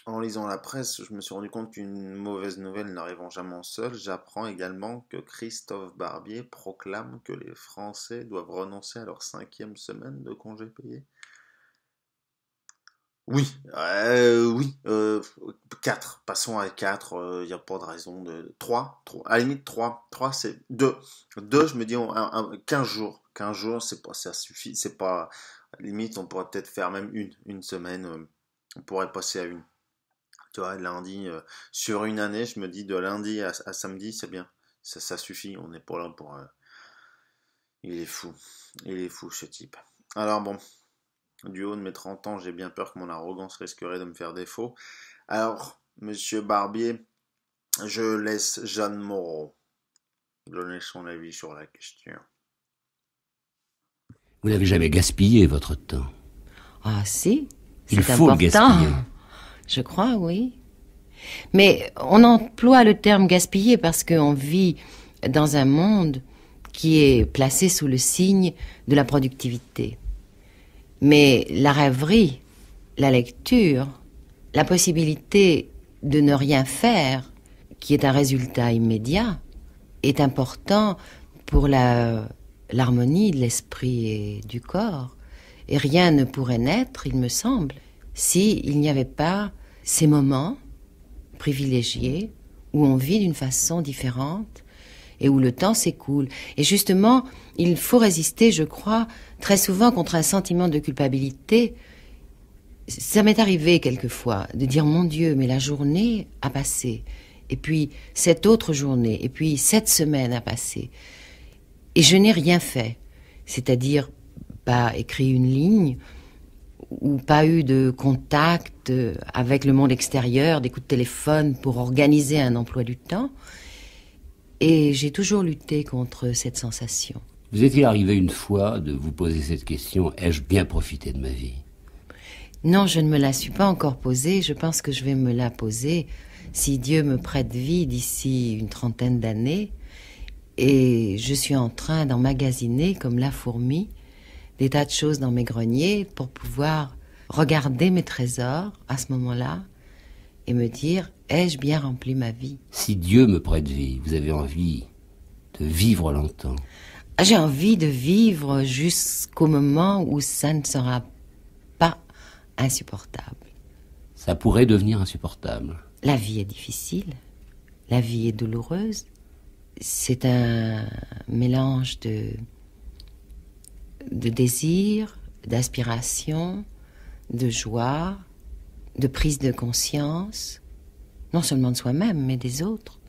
En lisant la presse, je me suis rendu compte qu'une mauvaise nouvelle n'arrivant jamais seule, j'apprends également que Christophe Barbier proclame que les Français doivent renoncer à leur cinquième semaine de congés payés. Oui, oui, 4. Passons à 4. Il n'y a pas de raison de 3. À la limite 3. 3 c'est 2. 2, je me dis 15 jours. 15 jours, c'est pas, ça suffit. C'est pas, à la limite, on pourrait peut-être faire même une semaine. On pourrait passer à une. Tu vois, lundi, sur une année, je me dis de lundi à samedi, c'est bien. Ça suffit. On n'est pas là pour. Il est fou. Il est fou, ce type. Alors bon. Du haut de mes 30 ans, j'ai bien peur que mon arrogance risquerait de me faire défaut. Alors, monsieur Barbier, je laisse Jeanne Moreau donner son avis sur la question. Vous n'avez jamais gaspillé votre temps. Ah si, Il c'est faut le important. gaspiller. Je crois, oui. Mais on emploie le terme gaspiller parce qu'on vit dans un monde qui est placé sous le signe de la productivité. Mais la rêverie, la lecture, la possibilité de ne rien faire, qui est un résultat immédiat, est important pour l'harmonie de l'esprit et du corps. Et rien ne pourrait naître, il me semble, s'il n'y avait pas ces moments privilégiés où on vit d'une façon différente et où le temps s'écoule. Et justement, il faut résister, je crois, très souvent contre un sentiment de culpabilité. Ça m'est arrivé quelquefois de dire, mon Dieu, mais la journée a passé. Et puis cette autre journée, et puis cette semaine a passé. Et je n'ai rien fait. C'est-à-dire pas écrit une ligne, ou pas eu de contact avec le monde extérieur, des coups de téléphone pour organiser un emploi du temps. Et j'ai toujours lutté contre cette sensation. Vous est-il arrivé une fois de vous poser cette question, ai-je bien profité de ma vie? Non, je ne me la suis pas encore posée. Je pense que je vais me la poser si Dieu me prête vie d'ici une 30aine d'années. Et je suis en train d'emmagasiner, comme la fourmi, des tas de choses dans mes greniers pour pouvoir regarder mes trésors à ce moment-là et me dire, ai-je bien rempli ma vie? Si Dieu me prête vie, vous avez envie de vivre longtemps? J'ai envie de vivre jusqu'au moment où ça ne sera pas insupportable. Ça pourrait devenir insupportable. La vie est difficile, la vie est douloureuse. C'est un mélange de désir, d'aspiration, de joie, de prise de conscience, non seulement de soi-même, mais des autres.